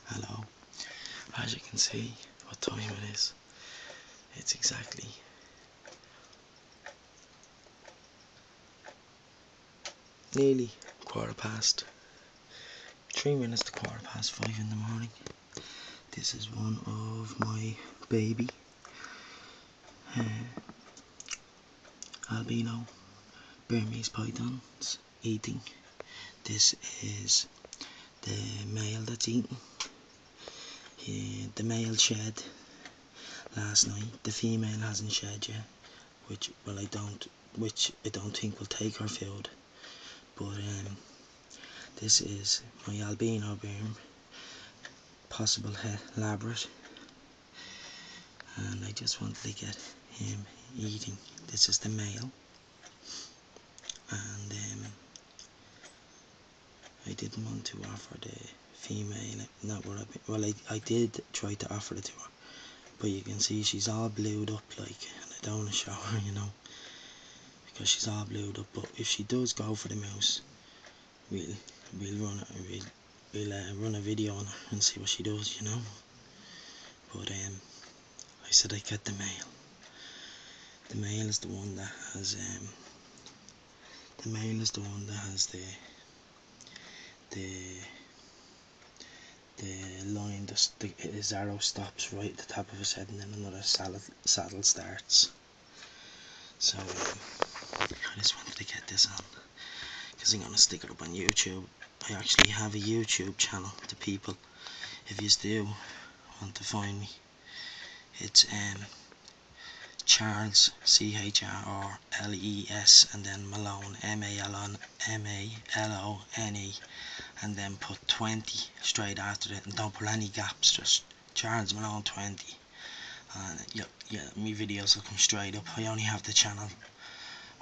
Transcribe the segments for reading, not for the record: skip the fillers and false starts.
Hello. As you can see what time it is. It's exactly nearly 3 minutes to 5:15 in the morning. This is one of my baby albino Burmese pythons eating. This is the male that's eating. The male shed last night. The female hasn't shed yet, which I don't think will take her food. But this is my albino Burm, possible labrat, and I just wanted to get him eating. This is the male, and I didn't want to offer the female. I did try to offer it to her, but you can see she's all blued up, like, and I don't want to show her, because she's all blued up. But if she does go for the mouse, we'll run a video on her and see what she does, But I said I'd get the male. The male is the one that has the line, his arrow stops right at the top of his head, and then another saddle starts. So I just wanted to get this on because I'm gonna stick it up on YouTube. I actually have a YouTube channel to people. If you do want to find me, it's Charles, CHRLES, and then Malone, MALONE, and then put 20 straight after it, and don't put any gaps, just Charles Malone 20, and my videos will come straight up. I only have the channel,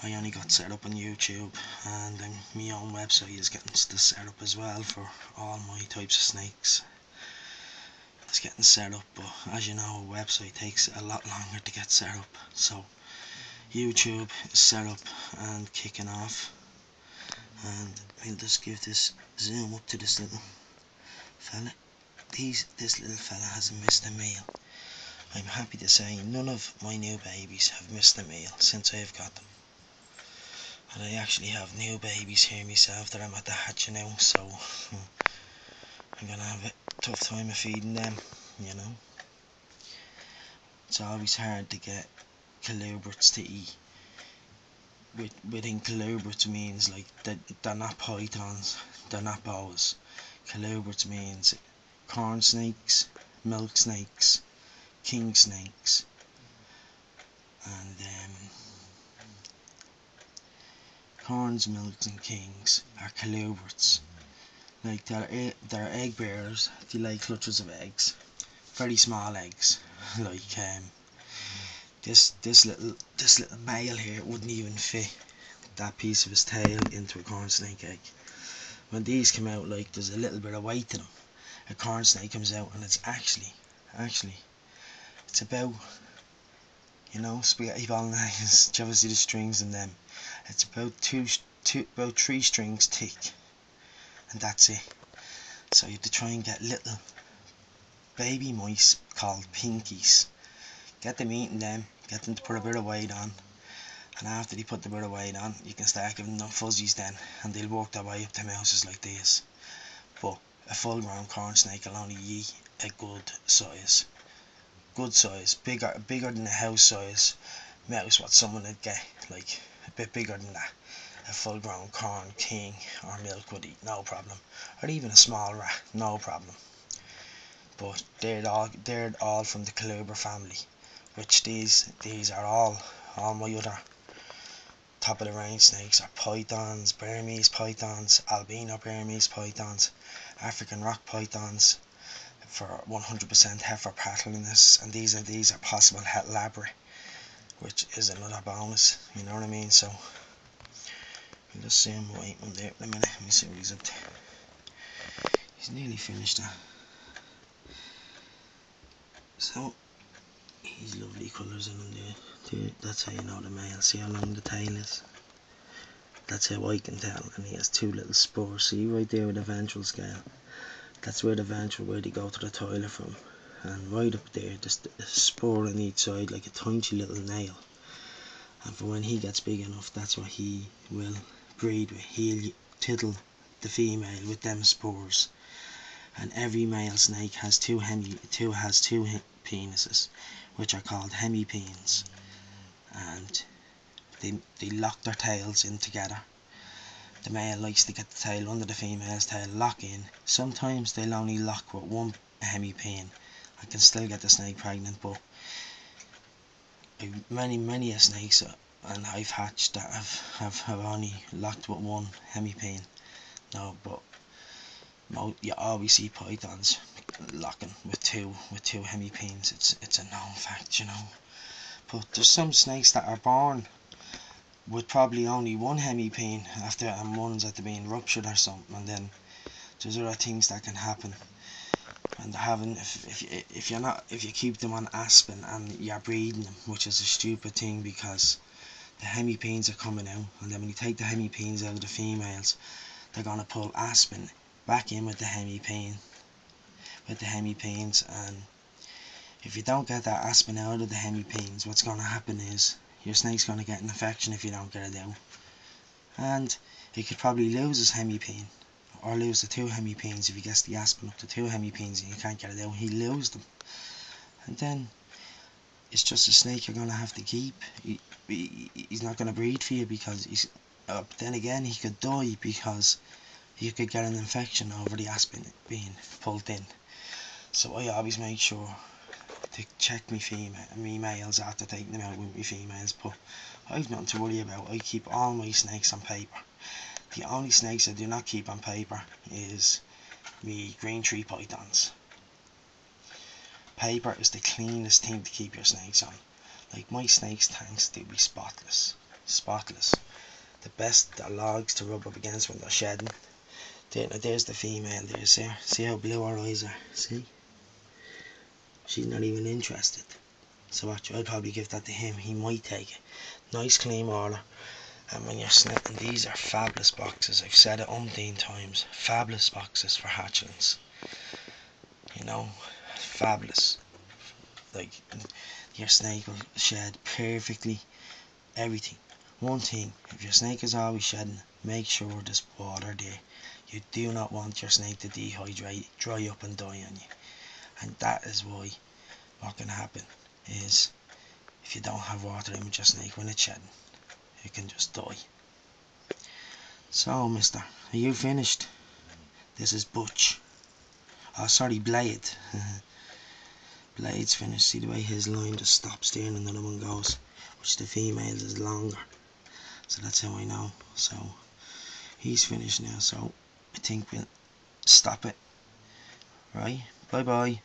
I only got set up on YouTube, and then my own website is getting set up as well for all my types of snakes. It's getting set up, but as you know, a website takes a lot longer to get set up. So YouTube is set up and kicking off, and I'll just give this zoom up to this little fella. This little fella hasn't missed a meal. I'm happy to say none of my new babies have missed a meal since I've got them, and I actually have new babies here myself that I'm at the hatching now, so I'm gonna have a tough time of feeding them, It's always hard to get colubrids to eat. Within colubrids means like they're not pythons, they're not boas. Colubrids means corn snakes, milk snakes, king snakes, and corns, milks, and kings are colubrids. Like they're egg bearers. They lay clutches of eggs, very small eggs. Like this little male here wouldn't even fit that piece of his tail into a corn snake egg. When these come out, like, there's a little bit of weight to them. A corn snake comes out, and it's actually it's about, spaghetti bolognese. Do you ever see the strings in them? It's about about 3 strings thick, and that's it. So you have to try and get little baby mice called pinkies. Get them eating them, get them to put a bit of weight on, and after they put the bit of weight on, you can start giving them fuzzies then, and they'll work their way up to mouses like this. But a full grown corn snake will only eat a good size, bigger than a house size mouse, what someone would get, like a bit bigger than that. A full grown corn king or milk would eat, no problem, or even a small rat, no problem. But they're all from the colubrid family, which these are all my other top of the range snakes are pythons, Burmese pythons, albino Burmese pythons, African rock pythons for 100% heifer patternliness, and these are possible het labra, which is another bonus, you know what I mean? So I'll just see him wait one there in a minute. Let me see what he's up to. He's nearly finished that. So he's lovely colours in him there. That's how you know the male. See how long the tail is? That's how I can tell. And he has 2 little spurs. See right there with the ventral scale. That's where the ventral, where they go to the toilet from. And right up there, there's a spur on each side, like a tiny little nail. And for when he gets big enough, that's what he will breed with. He'll tittle the female with them spurs. And every male snake has two penises, which are called hemipenes. And they lock their tails in together. The male likes to get the tail under the female's tail, lock in. Sometimes they'll only lock with one hemipene. I can still get the snake pregnant, but many a snakes and I've hatched that have only locked with one hemipene. No, but you always see pythons locking with two hemipenes. It's a known fact, you know. But there's some snakes that are born with probably only one hemipene and one's after being ruptured or something, and then there's other things that can happen. And having, if you keep them on aspen and you're breeding them, which is a stupid thing, because the hemipenes are coming out, and then when you take the hemipenes out of the females, they're gonna pull aspen back in with the hemipenes, and if you don't get that aspen out of the hemipenes, what's gonna happen is your snake's gonna get an infection if you don't get it out, and he could probably lose his hemipene, or lose the two hemipenes. If he gets the aspen up to two hemipenes and you can't get it out, he loses them, and then it's just a snake you're gonna have to keep. He's not gonna breed for you, because he's but then again, he could die because you could get an infection over the aspen being pulled in. So I always make sure to check me males after taking them out with me females, but I've nothing to worry about. I keep all my snakes on paper. The only snakes I do not keep on paper is me green tree pythons. Paper is the cleanest thing to keep your snakes on. Like my snakes' tanks, they'll be spotless. The best logs to rub up against when they're shedding. There's the female there, see how blue her eyes are, see? She's not even interested. So actually I'd probably give that to him, he might take it. Nice clean water. And when you're snitting, these are fabulous boxes. I've said it umpteen times. Fabulous boxes for hatchlings. You know, fabulous. Like, your snake will shed perfectly, everything. One thing, if your snake is always shedding, make sure there's water there. You do not want your snake to dehydrate, dry up and die on you. And that is why what can happen is, if you don't have water in with your snake when it's shedding, it can just die. So, mister, are you finished? This is Butch. Oh, sorry, Blade. Blade's finished. See the way his line just stops there and another one goes, which the female's is longer. So that's how I know. So, he's finished now, so I think we'll stop it. Right? Bye bye.